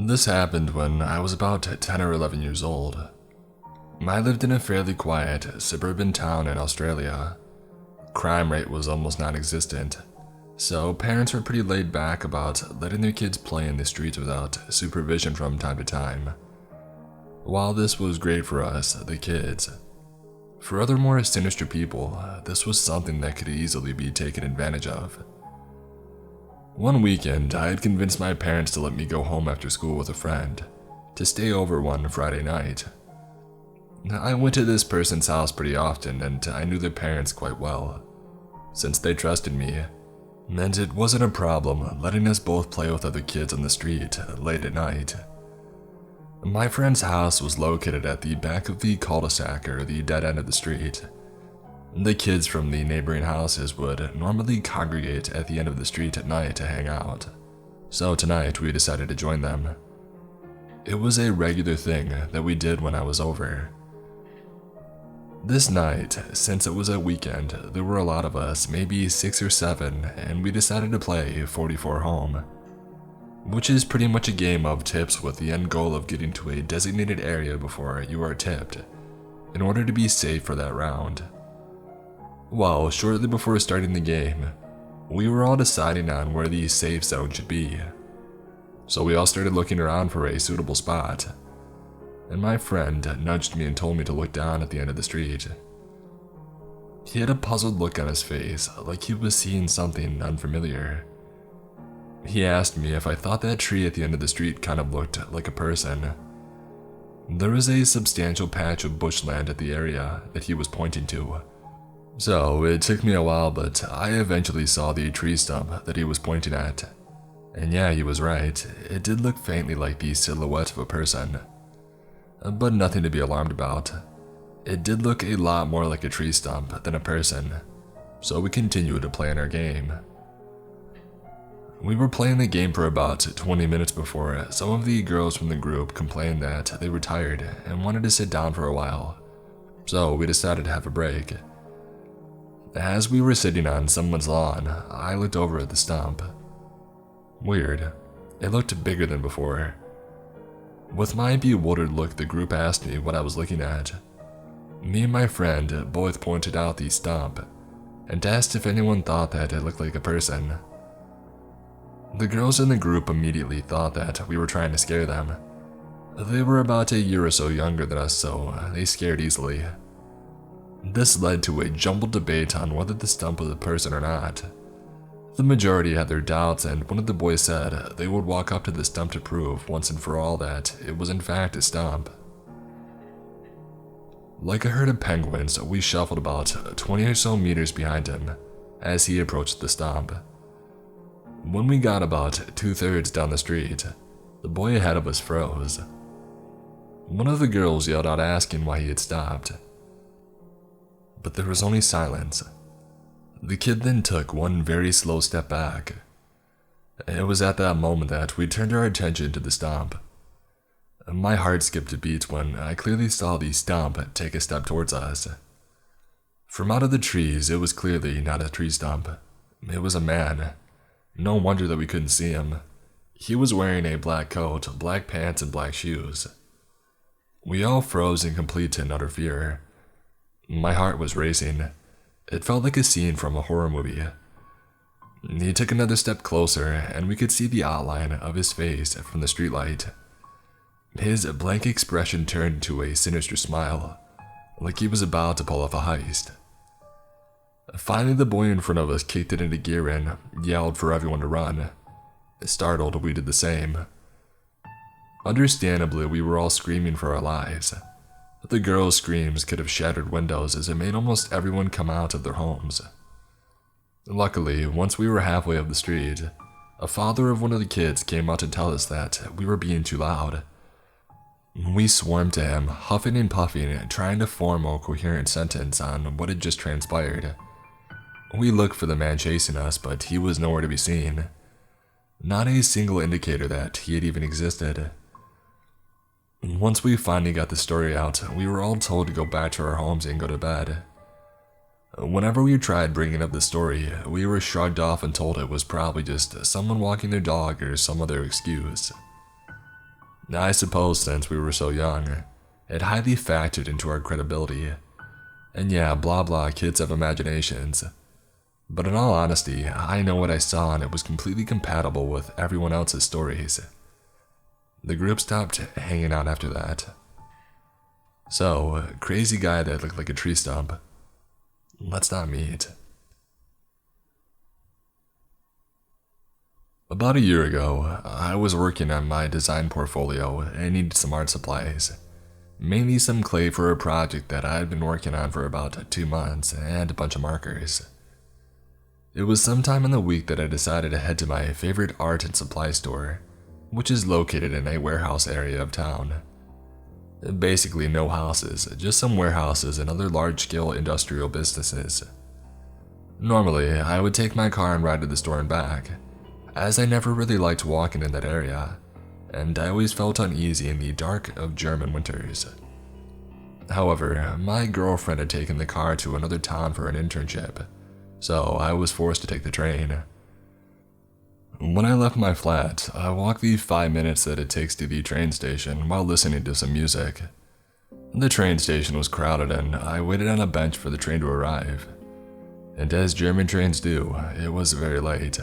This happened when I was about 10 or 11 years old. I lived in a fairly quiet, suburban town in Australia. Crime rate was almost non-existent, so parents were pretty laid back about letting their kids play in the streets without supervision from time to time. While this was great for us, the kids, for other more sinister people, this was something that could easily be taken advantage of. One weekend, I had convinced my parents to let me go home after school with a friend, to stay over one Friday night. I went to this person's house pretty often, and I knew their parents quite well, since they trusted me, and it wasn't a problem letting us both play with other kids on the street late at night. My friend's house was located at the back of the cul-de-sac, or the dead end of the street. The kids from the neighboring houses would normally congregate at the end of the street at night to hang out, so tonight we decided to join them. It was a regular thing that we did when I was over. This night, since it was a weekend, there were a lot of us, maybe 6 or 7, and we decided to play 44 home, which is pretty much a game of tips with the end goal of getting to a designated area before you are tipped, in order to be safe for that round. Well, shortly before starting the game, we were all deciding on where the safe zone should be, so we all started looking around for a suitable spot, and my friend nudged me and told me to look down at the end of the street. He had a puzzled look on his face, like he was seeing something unfamiliar. He asked me if I thought that tree at the end of the street kind of looked like a person. There was a substantial patch of bushland at the area that he was pointing to, so it took me a while, but I eventually saw the tree stump that he was pointing at. And yeah, he was right, it did look faintly like the silhouette of a person. But nothing to be alarmed about. It did look a lot more like a tree stump than a person, so we continued to play in our game. We were playing the game for about 20 minutes before some of the girls from the group complained that they were tired and wanted to sit down for a while, so we decided to have a break. As we were sitting on someone's lawn, I looked over at the stump. Weird, it looked bigger than before. With my bewildered look, the group asked me what I was looking at. Me and my friend both pointed out the stump and asked if anyone thought that it looked like a person. The girls in the group immediately thought that we were trying to scare them. They were about a year or so younger than us, so they scared easily. This led to a jumbled debate on whether the stump was a person or not. The majority had their doubts, and one of the boys said they would walk up to the stump to prove once and for all that it was in fact a stump. Like a herd of penguins, we shuffled about 20 or so meters behind him as he approached the stump. When we got about 2/3 down the street, the boy ahead of us froze. One of the girls yelled out asking why he had stopped, but there was only silence. The kid then took one very slow step back. It was at that moment that we turned our attention to the stump. My heart skipped a beat when I clearly saw the stump take a step towards us. From out of the trees, it was clearly not a tree stump. It was a man. No wonder that we couldn't see him. He was wearing a black coat, black pants, and black shoes. We all froze in complete and utter fear. My heart was racing. It felt like a scene from a horror movie. He took another step closer, and we could see the outline of his face from the streetlight. His blank expression turned into a sinister smile, like he was about to pull off a heist. Finally, the boy in front of us kicked it into gear and yelled for everyone to run. Startled, we did the same. Understandably, we were all screaming for our lives. The girls' screams could have shattered windows as it made almost everyone come out of their homes. Luckily, once we were halfway up the street, a father of one of the kids came out to tell us that we were being too loud. We swarmed to him, huffing and puffing, trying to form a coherent sentence on what had just transpired. We looked for the man chasing us, but he was nowhere to be seen. Not a single indicator that he had even existed. Once we finally got the story out, we were all told to go back to our homes and go to bed. Whenever we tried bringing up the story, we were shrugged off and told it was probably just someone walking their dog or some other excuse. I suppose since we were so young, it highly factored into our credibility. And yeah, blah blah, kids have imaginations. But in all honesty, I know what I saw and it was completely compatible with everyone else's stories. The group stopped hanging out after that. So, crazy guy that looked like a tree stump. Let's not meet. About a year ago, I was working on my design portfolio and needed some art supplies. Mainly some clay for a project that I had been working on for about 2 months and a bunch of markers. It was sometime in the week that I decided to head to my favorite art and supply store, which is located in a warehouse area of town. Basically no houses, just some warehouses and other large-scale industrial businesses. Normally, I would take my car and ride to the store and back, as I never really liked walking in that area, and I always felt uneasy in the dark of German winters. However, my girlfriend had taken the car to another town for an internship, so I was forced to take the train. When I left my flat, I walked the 5 minutes that it takes to the train station while listening to some music. The train station was crowded and I waited on a bench for the train to arrive. And as German trains do, it was very late.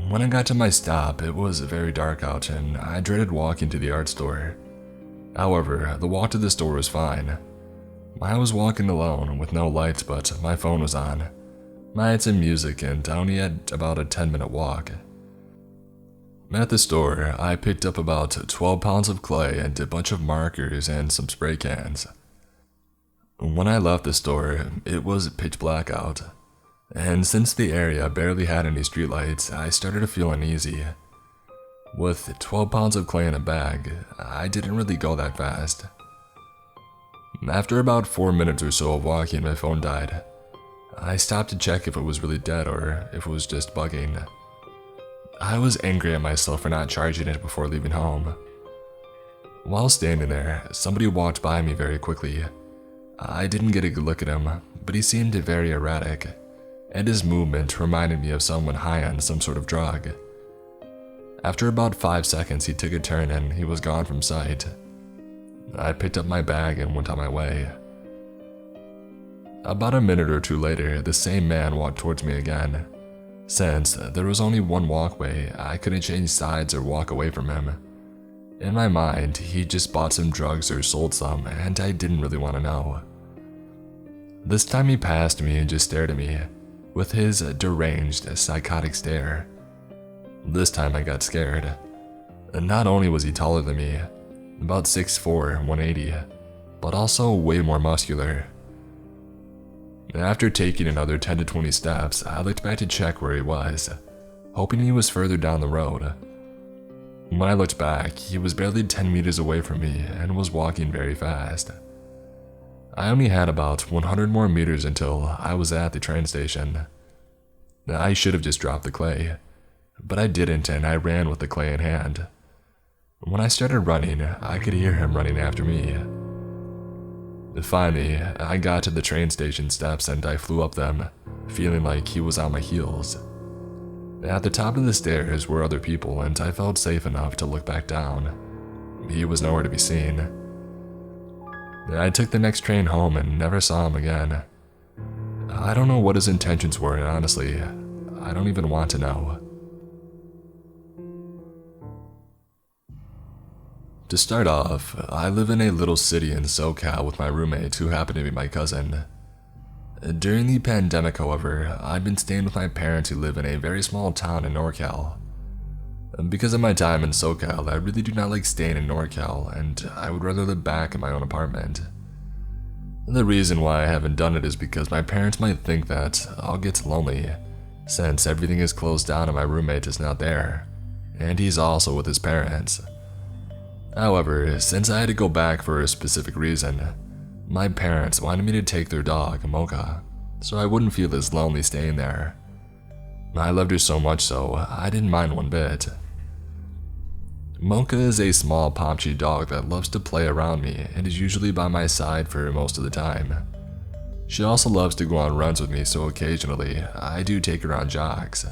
When I got to my stop, it was very dark out and I dreaded walking to the art store. However, the walk to the store was fine. I was walking alone with no lights, but my phone was on. I had some music and I only had about a 10-minute walk. At the store, I picked up about 12 pounds of clay and a bunch of markers and some spray cans. When I left the store, it was pitch black out. And since the area barely had any streetlights, I started to feel uneasy. With 12 pounds of clay in a bag, I didn't really go that fast. After about 4 minutes or so of walking, my phone died. I stopped to check if it was really dead or if it was just bugging. I was angry at myself for not charging it before leaving home. While standing there, somebody walked by me very quickly. I didn't get a good look at him, but he seemed very erratic, and his movement reminded me of someone high on some sort of drug. After about 5 seconds, he took a turn and he was gone from sight. I picked up my bag and went on my way. About a minute or two later, the same man walked towards me again. Since there was only one walkway, I couldn't change sides or walk away from him. In my mind, he just bought some drugs or sold some, and I didn't really want to know. This time he passed me and just stared at me, with his deranged, psychotic stare. This time I got scared. Not only was he taller than me, about 6'4", 180, but also way more muscular. After taking another 10 to 20 steps, I looked back to check where he was, hoping he was further down the road. When I looked back, he was barely 10 meters away from me and was walking very fast. I only had about 100 more meters until I was at the train station. I should have just dropped the clay, but I didn't and I ran with the clay in hand. When I started running, I could hear him running after me. Finally, I got to the train station steps and I flew up them, feeling like he was on my heels. At the top of the stairs were other people and I felt safe enough to look back down. He was nowhere to be seen. I took the next train home and never saw him again. I don't know what his intentions were, and honestly, I don't even want to know. To start off, I live in a little city in SoCal with my roommate who happened to be my cousin. During the pandemic, however, I'd been staying with my parents who live in a very small town in NorCal. Because of my time in SoCal, I really do not like staying in NorCal, and I would rather live back in my own apartment. The reason why I haven't done it is because my parents might think that I'll get lonely, since everything is closed down and my roommate is not there, and he's also with his parents. However, since I had to go back for a specific reason, my parents wanted me to take their dog, Mocha, so I wouldn't feel as lonely staying there. I loved her so much so, I didn't mind one bit. Mocha is a small Pomchi dog that loves to play around me and is usually by my side for most of the time. She also loves to go on runs with me, so occasionally I do take her on jogs.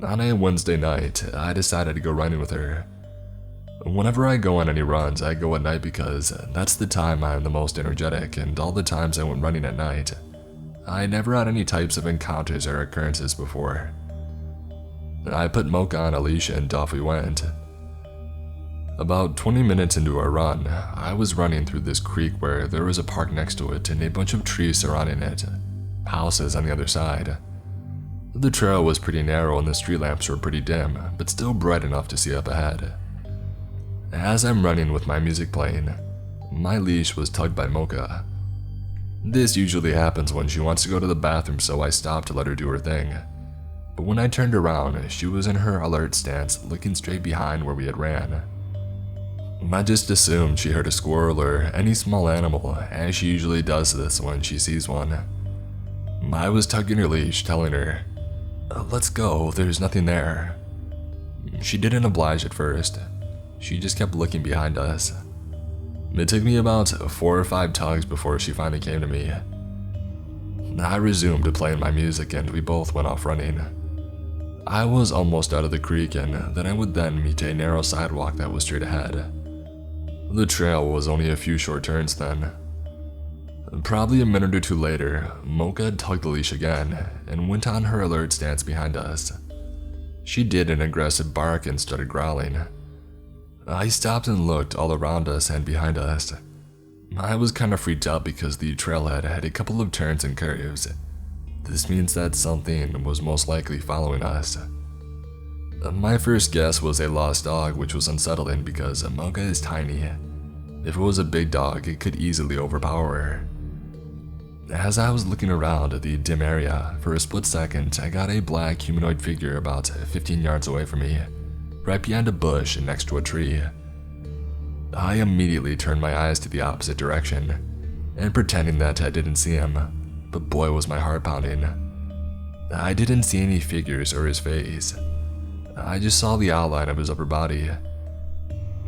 On a Wednesday night, I decided to go running with her. Whenever I go on any runs, I go at night because that's the time I am the most energetic, and all the times I went running at night, I never had any types of encounters or occurrences before. I put Mocha on a leash and off we went. About 20 minutes into our run, I was running through this creek where there was a park next to it and a bunch of trees surrounding it, houses on the other side. The trail was pretty narrow and the street lamps were pretty dim, but still bright enough to see up ahead. As I'm running with my music playing, my leash was tugged by Mocha. This usually happens when she wants to go to the bathroom, so I stopped to let her do her thing. But when I turned around, she was in her alert stance, looking straight behind where we had ran. I just assumed she heard a squirrel or any small animal, as she usually does this when she sees one. I was tugging her leash, telling her, "Let's go, there's nothing there." She didn't oblige at first. She just kept looking behind us. It took me about 4 or 5 tugs before she finally came to me. I resumed playing my music and we both went off running. I was almost out of the creek and then I would meet a narrow sidewalk that was straight ahead. The trail was only a few short turns then. Probably a minute or two later, Mocha tugged the leash again and went on her alert stance behind us. She did an aggressive bark and started growling. I stopped and looked all around us and behind us. I was kind of freaked out because the trailhead had a couple of turns and curves. This means that something was most likely following us. My first guess was a lost dog, which was unsettling because Mocha is tiny. If it was a big dog, it could easily overpower her. As I was looking around the dim area, for a split second, I got a black humanoid figure about 15 yards away from me, right behind a bush and next to a tree. I immediately turned my eyes to the opposite direction, and pretending that I didn't see him, but boy was my heart pounding. I didn't see any figures or his face. I just saw the outline of his upper body.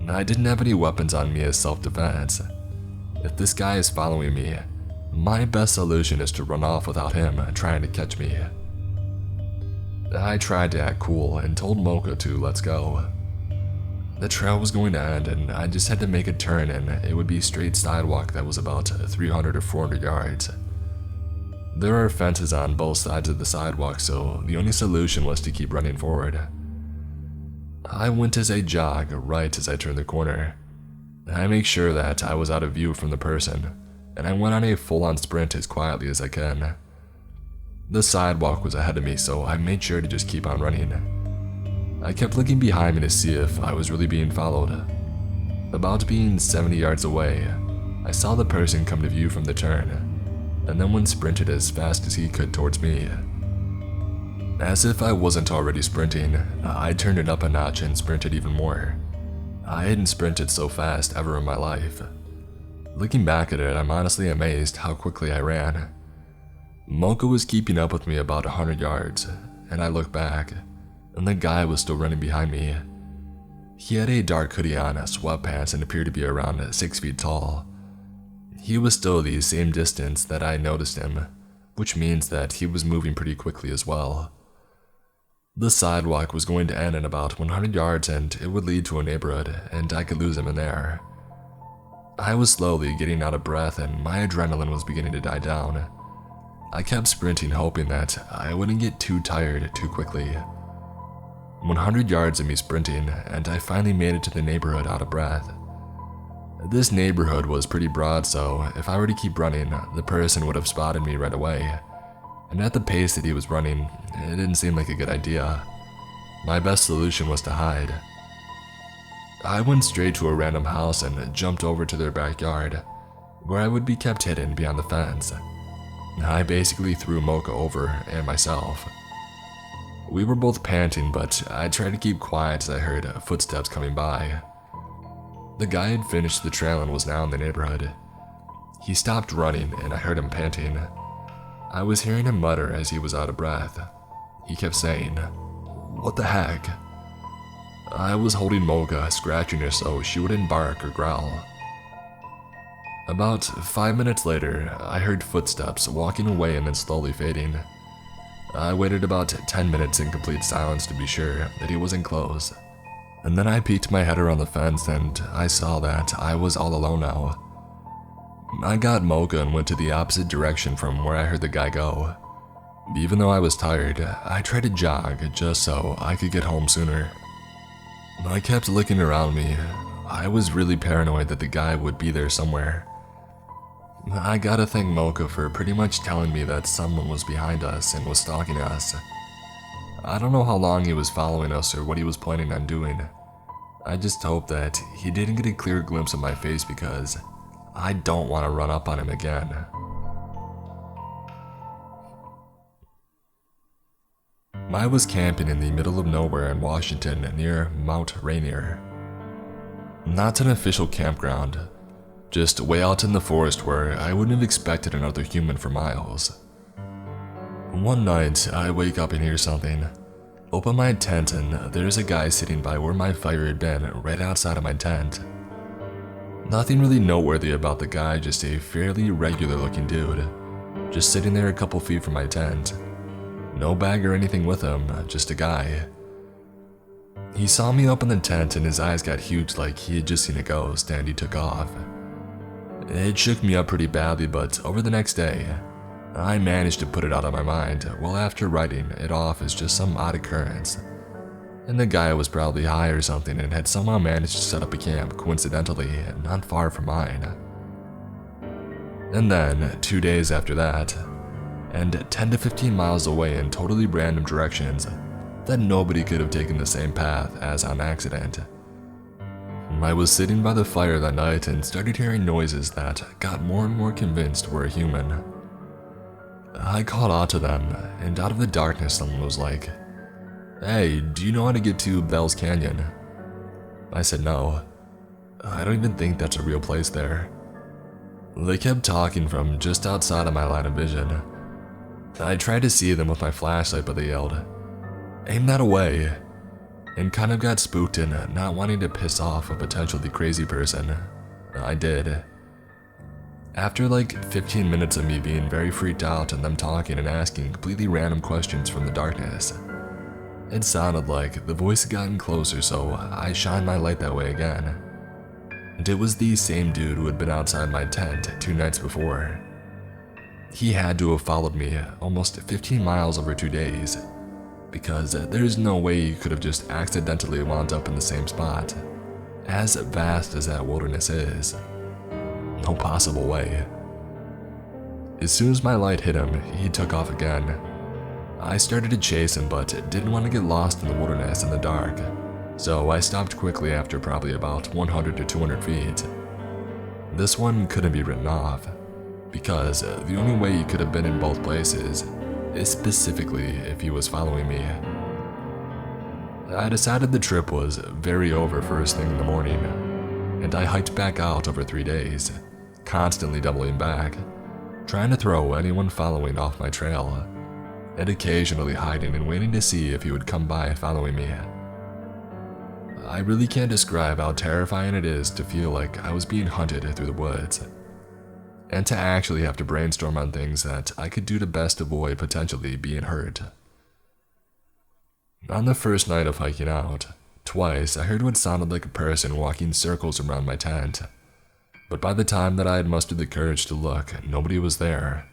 I didn't have any weapons on me as self-defense. If this guy is following me, my best solution is to run off without him trying to catch me. I tried to act cool and told Mocha to let's go. The trail was going to end and I just had to make a turn and it would be a straight sidewalk that was about 300 or 400 yards. There are fences on both sides of the sidewalk, so the only solution was to keep running forward. I went as a jog right as I turned the corner. I made sure that I was out of view from the person, and I went on a full-on sprint as quietly as I can. The sidewalk was ahead of me, so I made sure to just keep on running. I kept looking behind me to see if I was really being followed. About being 70 yards away, I saw the person come to view from the turn, and then one sprinted as fast as he could towards me. As if I wasn't already sprinting, I turned it up a notch and sprinted even more. I hadn't sprinted so fast ever in my life. Looking back at it, I'm honestly amazed how quickly I ran. Mocha was keeping up with me about 100 yards, and I looked back, and the guy was still running behind me. He had a dark hoodie on, sweatpants, and appeared to be around 6 feet tall. He was still the same distance that I noticed him, which means that he was moving pretty quickly as well. The sidewalk was going to end in about 100 yards and it would lead to a neighborhood, and I could lose him in there. I was slowly getting out of breath and my adrenaline was beginning to die down. I kept sprinting, hoping that I wouldn't get too tired too quickly. 100 yards of me sprinting, and I finally made it to the neighborhood out of breath. This neighborhood was pretty broad, so if I were to keep running, the person would have spotted me right away. And at the pace that he was running, it didn't seem like a good idea. My best solution was to hide. I went straight to a random house and jumped over to their backyard, where I would be kept hidden behind the fence. I basically threw Mocha over and myself. We were both panting, but I tried to keep quiet as I heard footsteps coming by. The guy had finished the trail and was now in the neighborhood. He stopped running and I heard him panting. I was hearing him mutter as he was out of breath. He kept saying, "What the heck?" I was holding Mocha, scratching her so she wouldn't bark or growl. About 5 minutes later, I heard footsteps walking away and then slowly fading. I waited about 10 minutes in complete silence to be sure that he wasn't close. And then I peeked my head around the fence and I saw that I was all alone now. I got Mocha and went to the opposite direction from where I heard the guy go. Even though I was tired, I tried to jog just so I could get home sooner. I kept looking around me. I was really paranoid that the guy would be there somewhere. I gotta thank Mocha for pretty much telling me that someone was behind us and was stalking us. I don't know how long he was following us or what he was planning on doing. I just hope that he didn't get a clear glimpse of my face because I don't want to run up on him again. I was camping in the middle of nowhere in Washington near Mount Rainier. Not an official campground, just way out in the forest where I wouldn't have expected another human for miles. One night, I wake up and hear something. Open my tent and there's a guy sitting by where my fire had been right outside of my tent. Nothing really noteworthy about the guy, just a fairly regular looking dude, just sitting there a couple feet from my tent. No bag or anything with him, just a guy. He saw me open the tent and his eyes got huge like he had just seen a ghost and he took off. It shook me up pretty badly, but over the next day, I managed to put it out of my mind, well after writing it off as just some odd occurrence. And the guy was probably high or something and had somehow managed to set up a camp, coincidentally, not far from mine. And then, 2 days after that, and 10 to 15 miles away in totally random directions that nobody could have taken the same path as on accident. I was sitting by the fire that night and started hearing noises that got more and more convinced were a human. I called out to them, and out of the darkness someone was like, "Hey, do you know how to get to Bell's Canyon?" I said no. I don't even think that's a real place there. They kept talking from just outside of my line of vision. I tried to see them with my flashlight, but they yelled, "Aim that away," and kind of got spooked in not wanting to piss off a potentially crazy person. I did. After like 15 minutes of me being very freaked out and them talking and asking completely random questions from the darkness, it sounded like the voice had gotten closer, so I shined my light that way again. And it was the same dude who had been outside my tent 2 nights before. He had to have followed me almost 15 miles over 2 days, because there's no way he could have just accidentally wound up in the same spot, as vast as that wilderness is. No possible way. As soon as my light hit him, he took off again. I started to chase him but didn't want to get lost in the wilderness in the dark, so I stopped quickly after probably about 100 to 200 feet. This one couldn't be written off, because the only way he could have been in both places is specifically if he was following me. I decided the trip was very over first thing in the morning, and I hiked back out over 3 days, constantly doubling back, trying to throw anyone following off my trail, and occasionally hiding and waiting to see if he would come by following me. I really can't describe how terrifying it is to feel like I was being hunted through the woods, and to actually have to brainstorm on things that I could do to best avoid potentially being hurt. On the first night of hiking out, twice I heard what sounded like a person walking circles around my tent, but by the time that I had mustered the courage to look, nobody was there.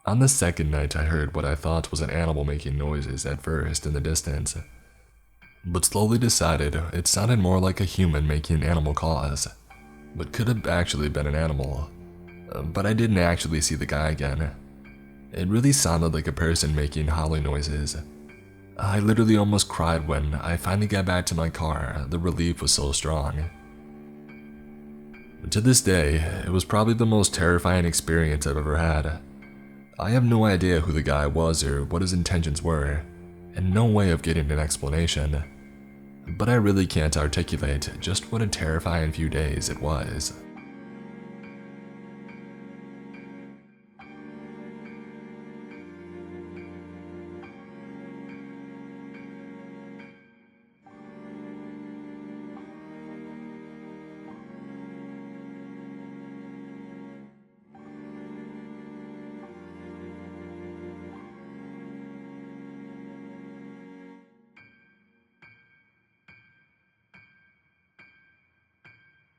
On the second night I heard what I thought was an animal making noises at first in the distance, but slowly decided it sounded more like a human making animal calls, but could have actually been an animal. But I didn't actually see the guy again. It really sounded like a person making howling noises. I literally almost cried when I finally got back to my car, the relief was so strong. To this day, it was probably the most terrifying experience I've ever had. I have no idea who the guy was or what his intentions were, and no way of getting an explanation. But I really can't articulate just what a terrifying few days it was.